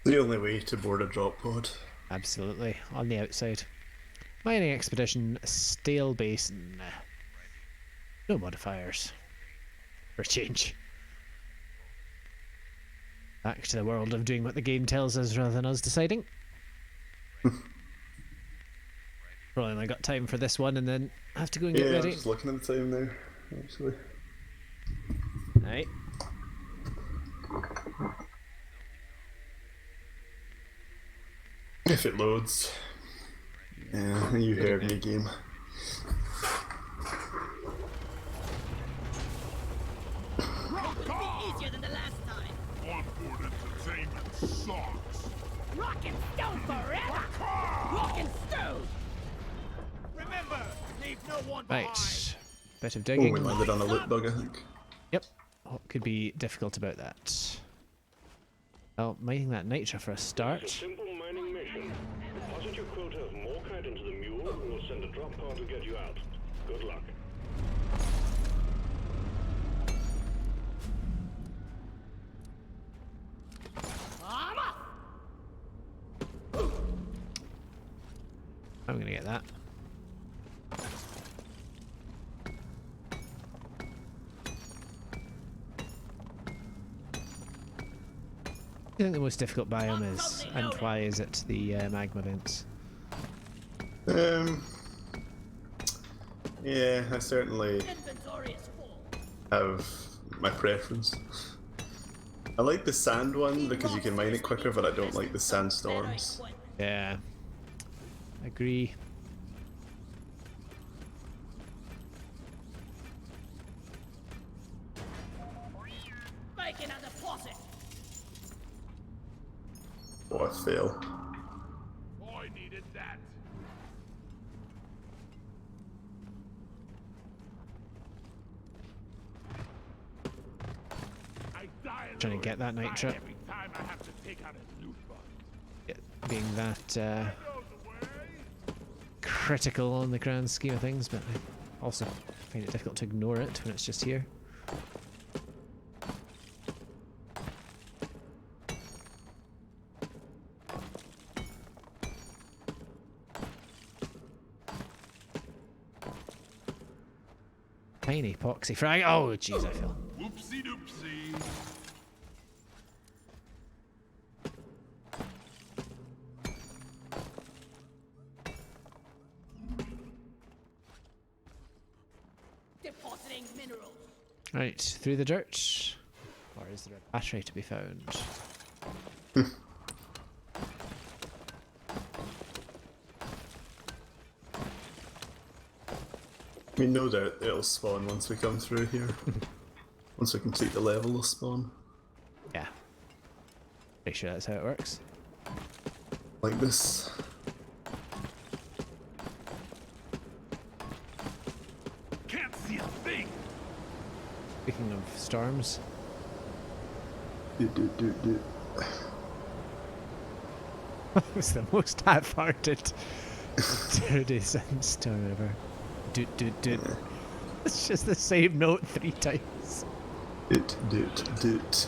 The only way to board a drop pod. Absolutely, on the outside. Mining expedition, Stale Basin. No modifiers. For a change. Back to the world of doing what the game tells us rather than us deciding. Probably only got time for this one and then have to go and get Yeah, I'm ready. just looking at the time there, actually. Right. If it loads. Yeah, you heard me, game. Easier than the last time. Onboard entertainment sucks. Rock and stone forever. Rock and stone. Remember, leave no one behind. Right. Bit of Oh, digging. we landed on a loot bug, I think. Yep. What could be difficult about that? Well, mining that nitra for a It's a start. simple mining mission. Deposit your quota of Morkite into the mule and we'll send a drop pod to get you out. Good luck. I'm gonna get that. I think the most difficult biome is, and why is it the magma vents? Yeah, I certainly Inventory is full. have my preference. I like the sand one because you can mine it quicker, but I don't like the sandstorms. Yeah. Agree. Make another deposit. Oh, I fail. I needed that. I die Trying to get that alone nitra. every time I have to take out a loot bug. Being that Know the way? critical on the grand scheme of things, but I also find it difficult to ignore it when it's just here. Tiny epoxy frag. Oh, jeez, I fell. Whoopsie doopsie. Depositing minerals. Right, through the dirt. Or is there a battery to be found? I mean, no doubt it'll spawn once we come through here. Once we complete the level, it'll spawn. Yeah. Pretty sure that's how it works. Like this. Can't see a thing. Speaking of storms, Do. that was the most half-hearted dirty sandstorm ever. Doot. It's just the same note 3 times. Doot.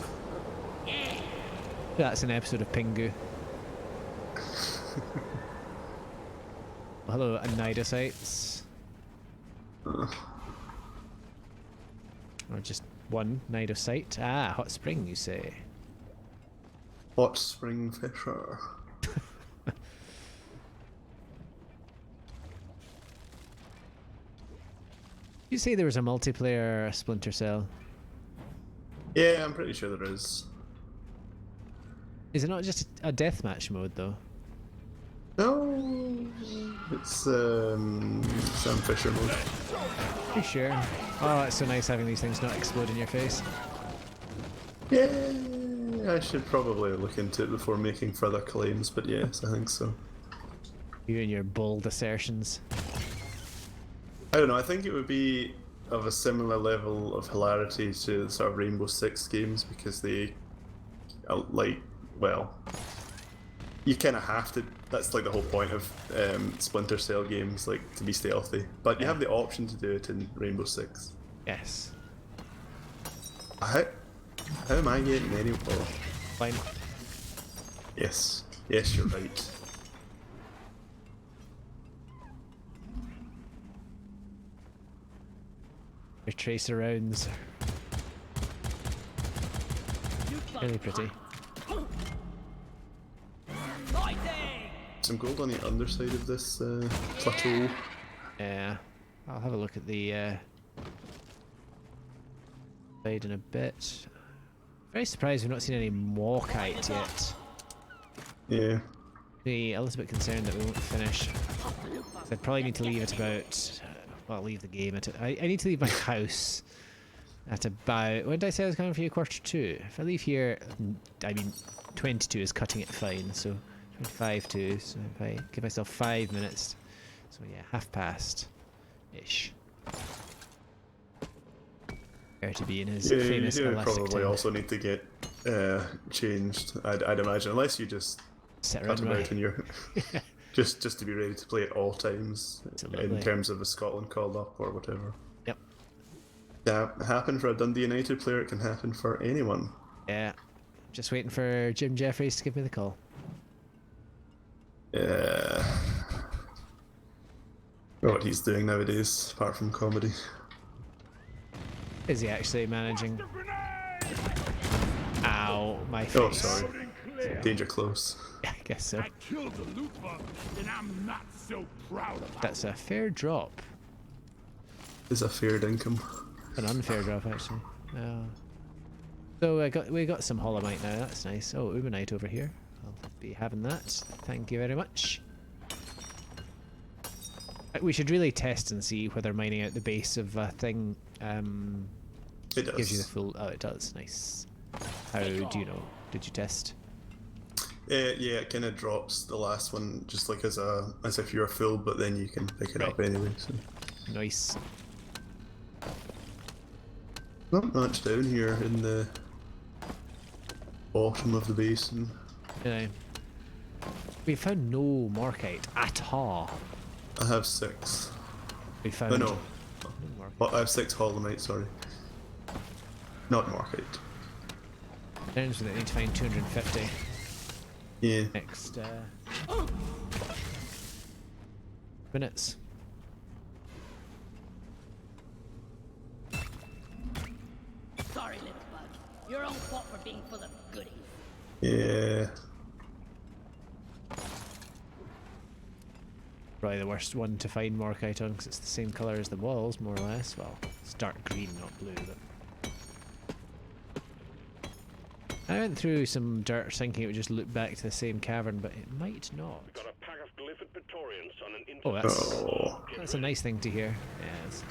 That's an episode of Pingu. Hello, anidocytes. Or just one nidocyte. Ah, hot spring, you say. Hot spring fisher. You say there was a multiplayer Splinter Cell. Yeah, I'm pretty sure there is. Is it not just a deathmatch mode, though? No, it's Sam Fisher mode. Pretty sure. Oh, it's so nice having these things not explode in your face. Yeah, I should probably look into it before making further claims, but yes, I think so. You and your bold assertions. I don't know, I think it would be of a similar level of hilarity to sort of Rainbow Six games because they, well, you kind of have to, that's like the whole point of Splinter Cell games, like to be stealthy. But you have the option to do it in Rainbow Six. Yes. How am I getting any? Oh, Fine. Yes. Yes, you're right. Your tracer rounds. Really pretty. Some gold on the underside of this plateau. Yeah. I'll have a look at the side in a bit. Very surprised we've not seen any Morkite yet. Yeah. Be a little bit concerned that we won't finish. I'd probably need to leave at about. Well, leave the game at. I need to leave my house at about. When did I say I was coming for you? 1:45. If I leave here, I mean, 22 is cutting it fine. So 25 to. So if I give myself 5 minutes, so yeah, 1/2 ish. BertieB in his famous you elastic probably time. also need to get changed. I'd imagine, unless you just Sit cut around about in your just to be ready to play at all times Absolutely. in terms of a Scotland call up or whatever. Yep. That happened for a Dundee United player. It can happen for anyone. Yeah. Just waiting for Jim Jeffries to give me the call. Yeah. What he's doing nowadays, apart from comedy. Is he actually managing? Ow, my face. Oh, sorry. Danger close. I guess so. I killed the loot bug, and I'm not so proud about That's a fair drop. Is a fair income. An unfair drop, actually. So we got some Holomite now. That's nice. Oh, Umanite over here. I'll be having that. Thank you very much. We should really test and see whether mining out the base of a thing It does. gives you the full. Oh, it does. Nice. How do you know? Did you test? Yeah, it kind of drops the last one just like as if you're full, but then you can pick it up Right. anyway. So. Nice. Not much down here in the bottom of the basin. Yeah. We found no Morkite at all. I have 6. We found No, no. no Morkite. Well, I have 6 Holomite, sorry. Not Morkite. Turns with it, need to find 250 Yeah. next minutes. Sorry, little bug. Your own fault for being full of goodies. Yeah. Probably the worst one to find Morkite on because it's the same colour as the walls, more or less. Well, it's dark green, not blue, but. I went through some dirt thinking it would just loop back to the same cavern, but it might not. Got a pack of glyphid Praetorians on an Oh, Oh. that's a nice thing to hear. Yeah, it's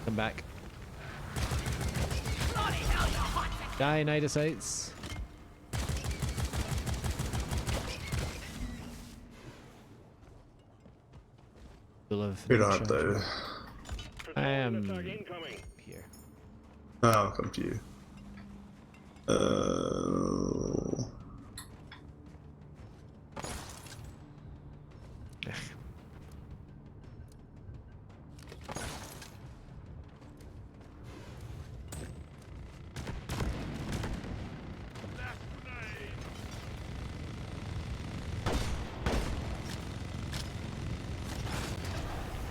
come back. Bloody hell, you hot Die, Nidocytes. Full of Where are nature. they? I am incoming. here. I'll come to you. Ugh.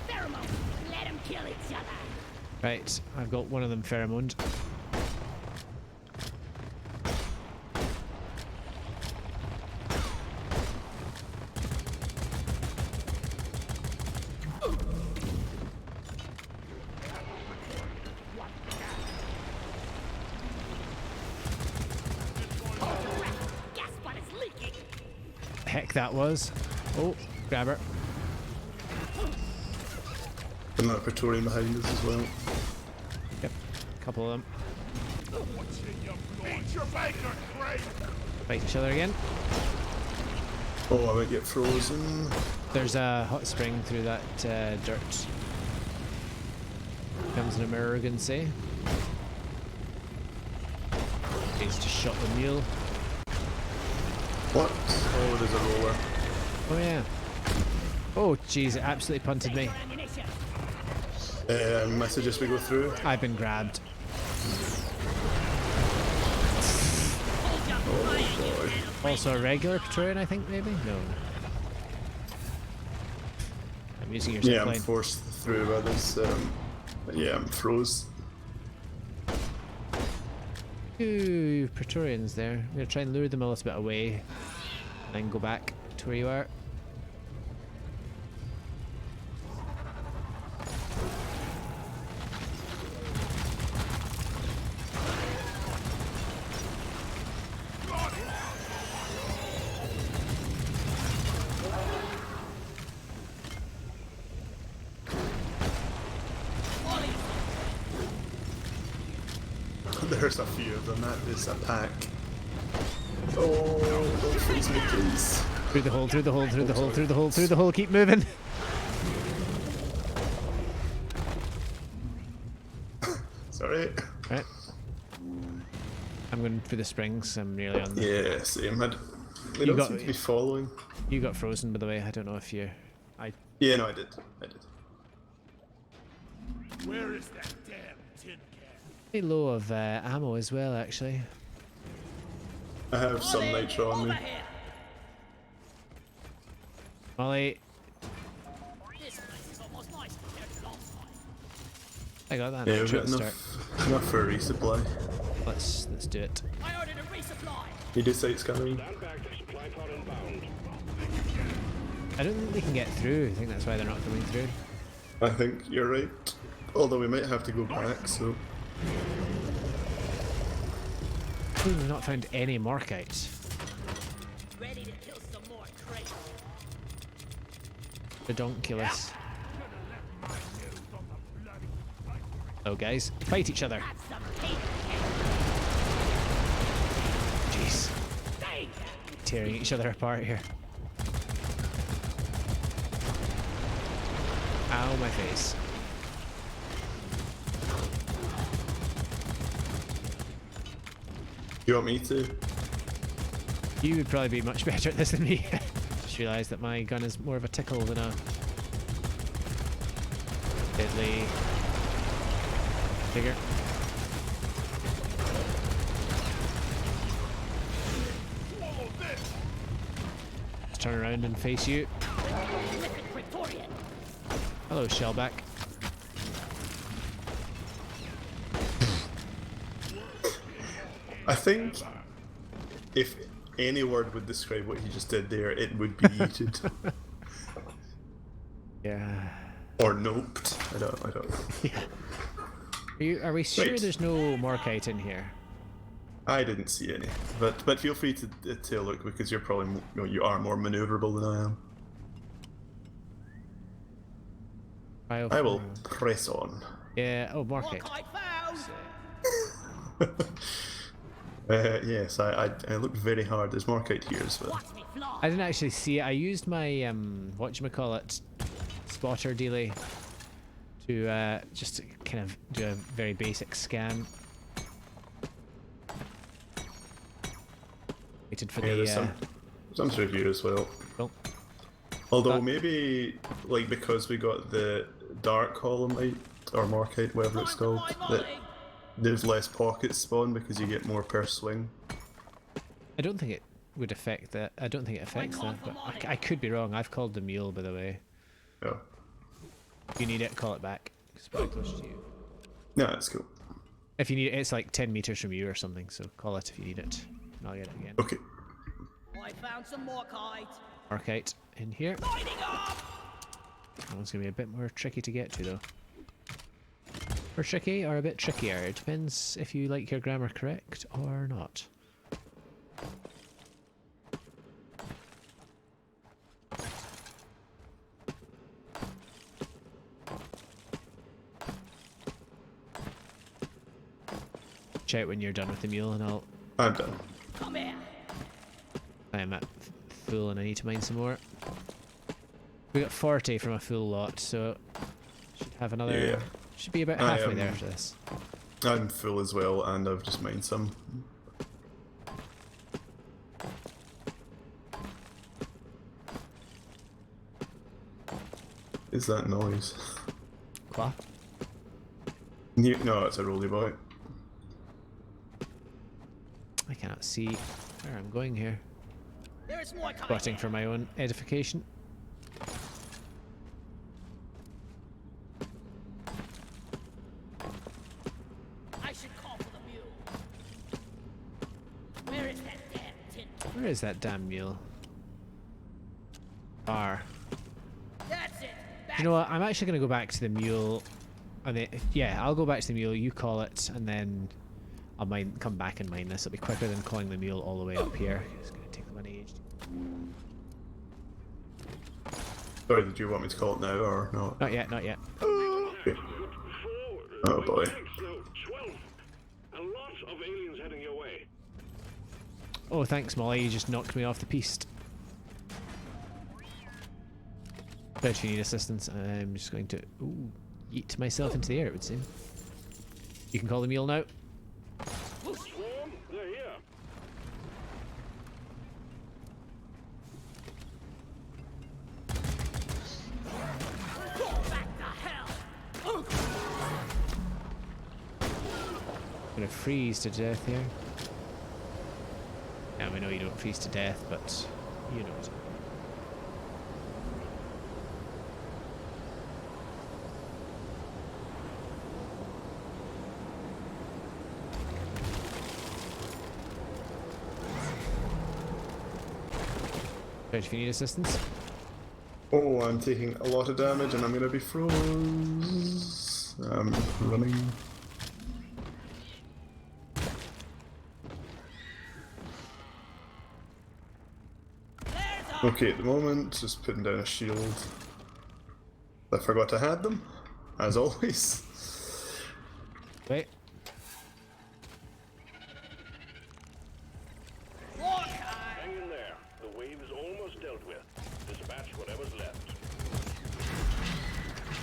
pheromone. Let them kill each other. Right, I've got one of them pheromoned. Gas bot is leaking. Heck, that was. Oh, grab her. And that Praetorian behind us as well. Yep, couple of them. Beat your baker, Craig! Fight each other again. Oh, I might get frozen. There's a hot spring through that dirt. Comes an emergency. He's just shot the mule. What? Oh, there's a roller. Oh yeah. Oh jeez, it absolutely punted me. Your ammunition. Messages we go through. I've been grabbed. Hold your fire, you boy. little Also a regular Praetorian, I think, maybe? No. I'm using your Yeah, I'm zipline. forced through by this. Yeah, I'm froze. Two Praetorians there. I'm going to try and lure them a little bit away. And then go back to where you are. There's a few of them. That is a pack. Oh, don't freeze me, please. Through the hole, through the hole, through the hole, through the hole, through the hole. Keep moving. Sorry. Right. I'm going for the springs. I'm nearly on the... Yeah, same. They You don't got- seem to be following. You got frozen, by the way. I don't know if you... Yeah, no, I did. Where is that damn tin can? Pretty low of ammo as well, actually. I have some nitro on me. Molly, This place is almost nice compared to last time. I got that. Yeah, we've nitro got to start. enough for a resupply. Let's do it. I ordered a resupply. Media site's coming. Stand back, supply pod inbound. I don't think they can get through. I think that's why they're not coming through. I think you're right. Although we might have to go back, so... Ooh, we've not found any Morkite. Ready to kill some more crates. Redonkulous. Oh, guys, fight each other. That's some heat. Jeez, Dang. tearing each other apart here. Ow, my face. You want me to? You would probably be much better at this than me. Just realised that my gun is more of a tickle than a deadly figure. Let's turn around and face you. Prolific Praetorian. Hello, Shellback. I think if any word would describe what he just did there, it would be yeeted. Yeah. Or noped. I don't know. Are we sure Right. there's no Morkite in here? I didn't see any. But feel free to look because you're probably you are more maneuverable than I am. I will press on. Yeah, oh, Morkite. Morkite found. Yes, I looked very hard. There's Morkite here as well. Watch me fly. I didn't actually see it. I used my, whatchamacallit, spotter dealie to just to kind of do a very basic scan. Waited for Yeah, the, there's some through here as well. oh, Although But- maybe like because we got the dark columnite or Morkite, whatever it's called, that there's less pockets spawn because you get more per swing. I don't think it would affect that. I don't think it affects that, but I could be wrong. I've called the mule, by the way. Oh. If you need it, call it back. It's probably close to you. No, that's cool. If you need it, it's like 10 meters from you or something, so call it if you need it. And I'll get it again. Okay. I found some Morkite. Morkite in here. Lighting up. That one's going to be a bit more tricky to get to, though. Or tricky, or a bit trickier. It depends if you like your grammar correct or not. Shout when you're done with the mule, and I'm done. Come here. I am at full, and I need to mine some more. We got 40 from a full lot, so should have another. Yeah. Should be about I halfway am- there after this. I'm full as well, and I've just mined some. Is that noise? Qua? No, it's a rolly boy. I cannot see where I'm going here. There is more coming. Squatting for my own edification. I should call for the mule. Where is that damn tin? Where is that damn mule? Bar. That's it. You know what? I'm actually going to go back to the mule. And then, yeah, I'll go back to the mule. You call it, and then I'll come back and mine this. It'll be quicker than calling the mule all the way up here. It's going to take them an age. Sorry, did you want me to call it now or not? Not yet, not yet. Okay. Forward. Oh boy. Thanks, no, 12. A lot of aliens heading your way. Oh, thanks, Molly. You just knocked me off the piste. But if you need assistance, I'm just going to yeet myself into the air, it would seem. You can call the mule now. Swarm, they're here. Go back to hell. I'm gonna freeze to death here. Yeah, we know you don't freeze to death, but you know it. Right, if you need assistance. Oh, I'm taking a lot of damage and I'm gonna be froze. I'm running. Okay, at the moment, just putting down a shield. I forgot I had them, as always. Wait. Hang in there. The wave is almost dealt with. Dispatch whatever's left.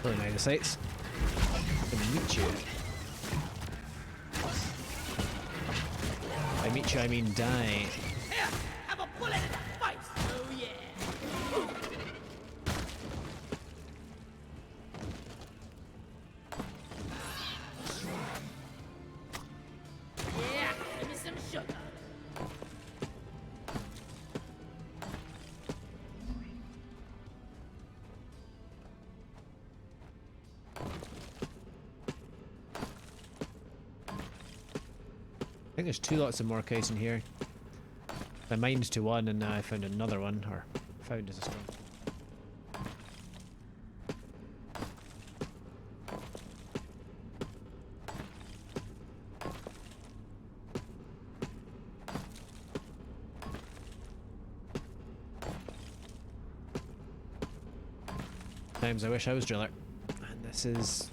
Really nice sights. Gonna meet you. By meet you, I mean die. Here, have a bullet in the face. Oh yeah. Yeah, give me some sugar. I think there's 2 lots of Morkite in here. I mined to one and now I found another one, or found is a strong. Times I wish I was driller. And this is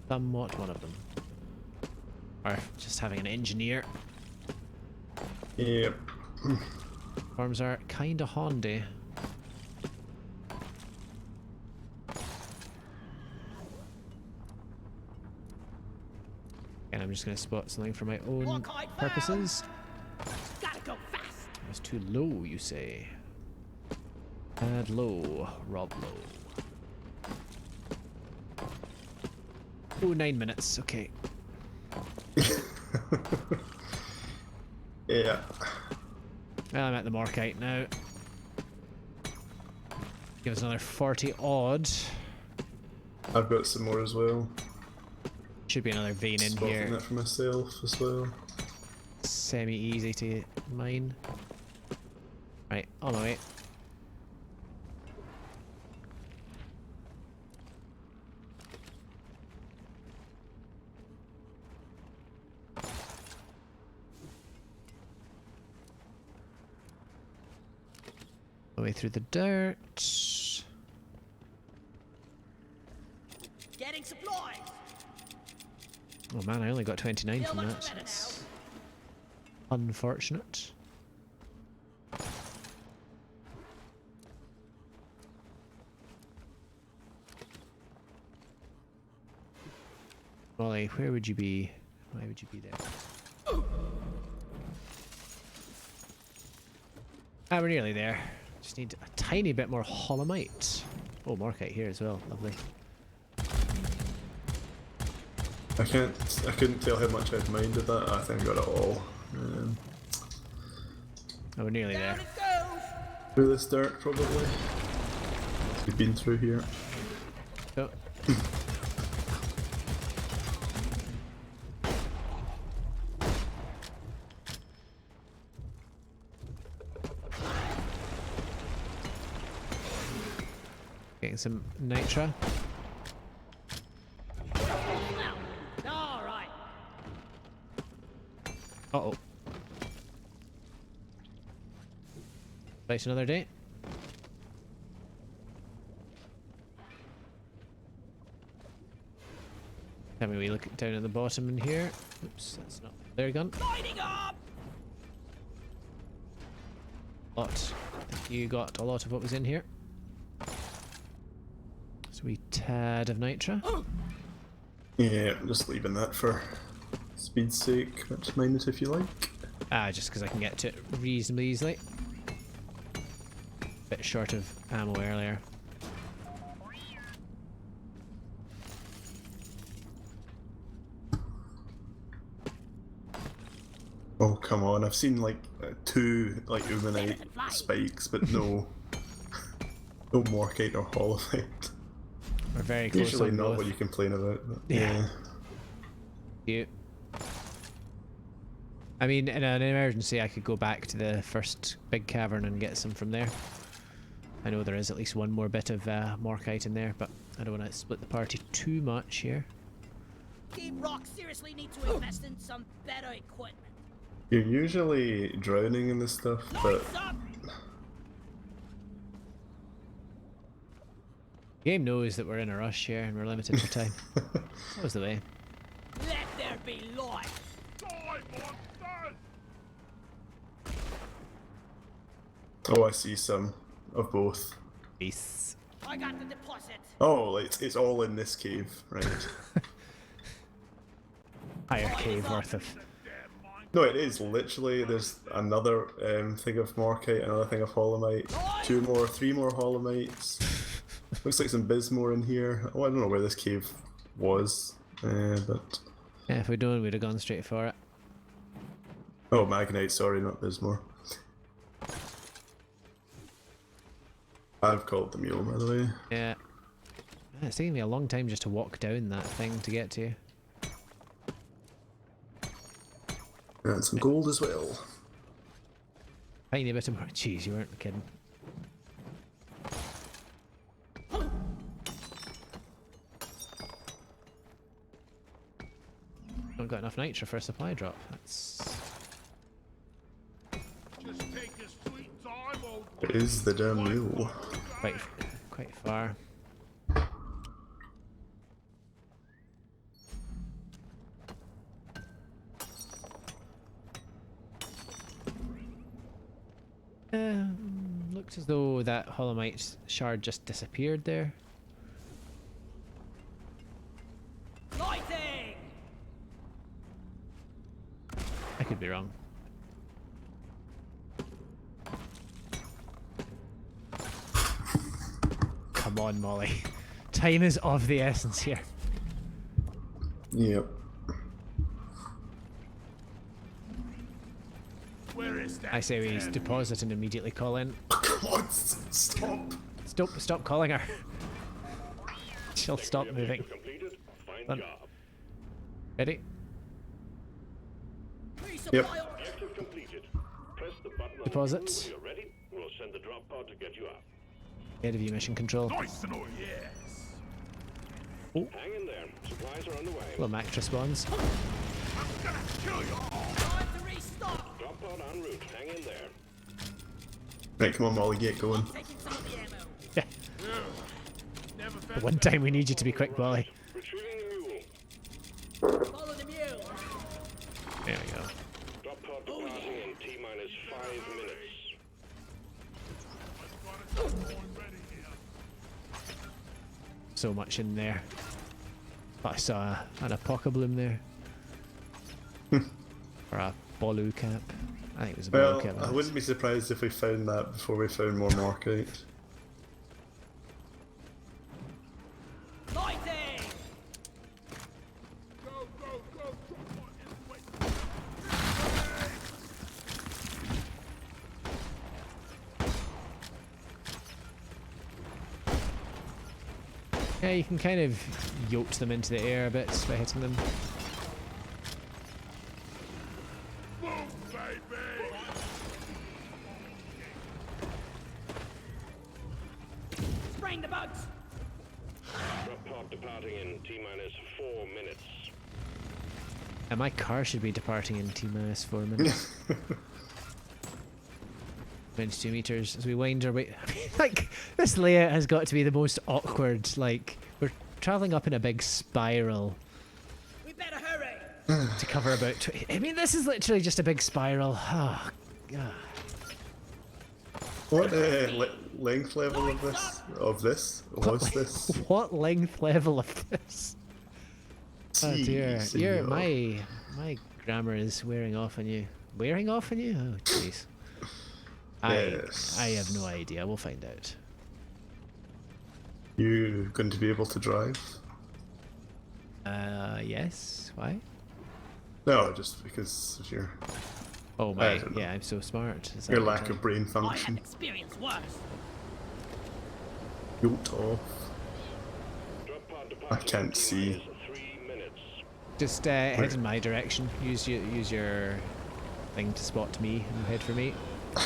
somewhat one of them. Or just having an engineer. Yep. Farms are kinda handy. And I'm just gonna spot something for my own Morkite purposes. Gotta go fast. It's too low, you say? Add low, Rob low. Oh, 9 minutes, okay. Yeah. Well, I'm at the Morkite now. Give us another 40 odd. I've got some more as well. Should be another vein in Spotting here. that for myself as well. Semi easy to mine. Right, on my way. Way through the dirt. Getting supplies. Oh man, I only got 29 Feel from much that. better That's unfortunate. Molly, where would you be? Why would you be there? Ah, we're nearly there. Just need a tiny bit more holomite. Oh, Morkite here as well. Lovely. I couldn't tell how much I'd minded that. I think I got it all. Oh, we're nearly Down there. it Through this dirt, probably. We've been through here. Oh. Getting some nitra. All right. Uh-oh. Place another day. Tell me we look down at the bottom in here. Oops, that's not flare gun. Lighting up. Lot. I think you got a lot of what was in here. So we tad of nitra. Yeah, I'm just leaving that for speed's sake, but mind it if you like. Ah, just because I can get to it reasonably easily. Bit short of ammo earlier. Oh come on! I've seen like 2 like Umanite spikes, but no, no Morkite or Holomite. We're very close Usually on not both. what you complain about. But Yeah. Cute. I mean, in an emergency, I could go back to the first big cavern and get some from there. I know there is at least one more bit of Morkite in there, but I don't want to split the party too much here. Team Rock seriously need to invest in some better equipment. You're usually drowning in this stuff, but Lights up. The game knows that we're in a rush here and we're limited for time. That was the way. Let there be light. Die, monsters! oh, I see some of both. Peace. I got the deposit. Oh, like, it's all in this cave, right? Higher cave worth of. No, it is literally. There's another thing of Morkite, another thing of Holomite, 2 more, 3 more Holomites. Looks like some Bismore in here. Oh, I don't know where this cave was, but Yeah, if we'd known, we'd have gone straight for it. oh, Magnite. Sorry, not Bismore. I've called the mule, by the way. Yeah. Man, it's taking me a long time just to walk down that thing to get to. And some gold as well. Tiny bit of more. Jeez, you weren't kidding. Not got enough nitra for a supply drop. That's Just take your sweet time, old It is the damn mule. quite far. Looks as though that Holomite shard just disappeared there. Lighting. I could be wrong. Come on, Molly. Time is of the essence here. Yep. Where is that? I say we deposit and immediately call in. Come on, stop. Stop calling her. She'll stop moving. Completed. Fine Done. job. Ready? Yep. Objective completed. Press the button on Deposit. the screen when you're ready. We'll send the drop pod to get you out. Head of you, mission control. Nice and all, yes. Hang in there. Supplies are on the way. Little Mactra spawns. I'm gonna kill you all. Time to restock. Drop pod en route. Hang in there. Right, come on, Molly, get going. Taking some of the ammo. Yeah. Never The felt one time we need you to be quick, Molly. Retrieving the mule. Follow the mule. There we go. Drop pod departing in T-minus 5 minutes. So much in there. But I saw an Apocabloom there. Or a Bolu cap. I think it was a Bolu Well, cap. I wouldn't be surprised if we found that before we found more Morkite. Lighting. Go, go, go. Drop on in way. Yeah, you can kind of yoke them into the air a bit by hitting them. Move, baby! Spraying the bugs. Drop pod departing in T-minus 4 minutes. And my car should be departing in T-minus 4 minutes. 22 meters as we wind our way. Like, this layout has got to be the most awkward. Like, we're traveling up in a big spiral We better hurry. to cover about. I mean, this is literally just a big spiral. Oh, God. What length level of this? Was this? What length level of this? Oh dear, Senor. my grammar is wearing off on you. Wearing off on you? Oh jeez. Yes. I have no idea. We'll find out. You going to be able to drive? Yes. Why? No, just because of your Oh I my, don't know. yeah, I'm so smart. Is that your what lack I'm of brain I have function. experienced worse. Yolt off. Drop pod I departing can't in see. T-minus 3 minutes. Just head in my direction. Use your thing to spot me and head for me.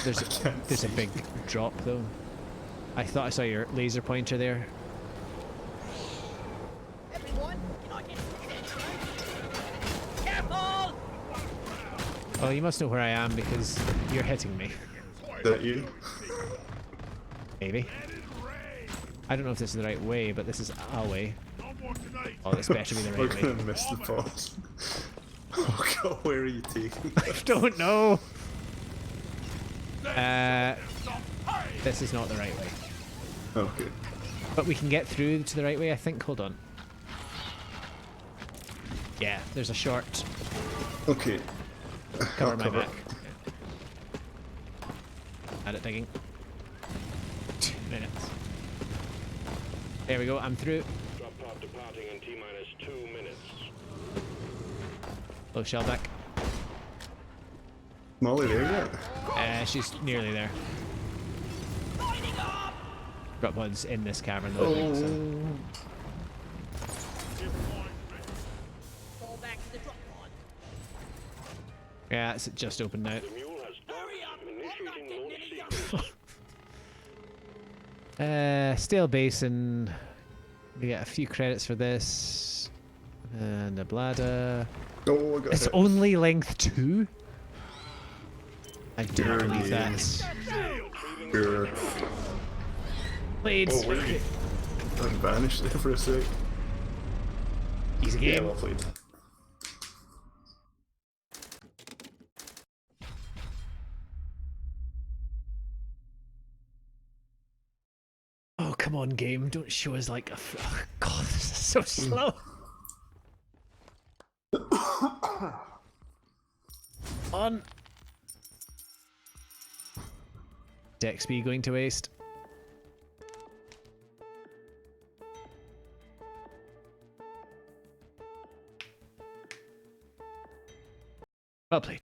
There's can't a big drop though. I thought I saw your laser pointer there. Everyone, can I get some attention? Careful! Oh, you must know where I am because you're hitting me. Is that you? Maybe. I don't know if this is the right way, but this is our way. No more tonight! Oh, this better be the We're right way. gonna miss the pause. Oh god, where are you taking I don't know. This is not the right way. Okay. But we can get through to the right way, I think. Hold on. Yeah, there's a short. Okay. Cover I'll my cover back. At it digging. 2 minutes. There we go, I'm through. Drop pod departing in T-minus 2 minutes. Low shell back. Molly there yet? She's nearly there. Lining up! Drop pods in this cavern though. I think, so. Fall back to the drop pod. Yeah, it's just open now. The mule has Hurry up! I'm not initiating getting launch any sequence. Still Basin. We get a few credits for this. And a bladder. Oh, I got It's it. only length 2? I do not Sure believe that. is. Sure. Blades. Oh, where are you? I vanished there for a sec. Easy Yeah, game. well played. Oh, come on, game. Don't show us like a. Oh, God, this is so slow. On. XP going to waste. Well played.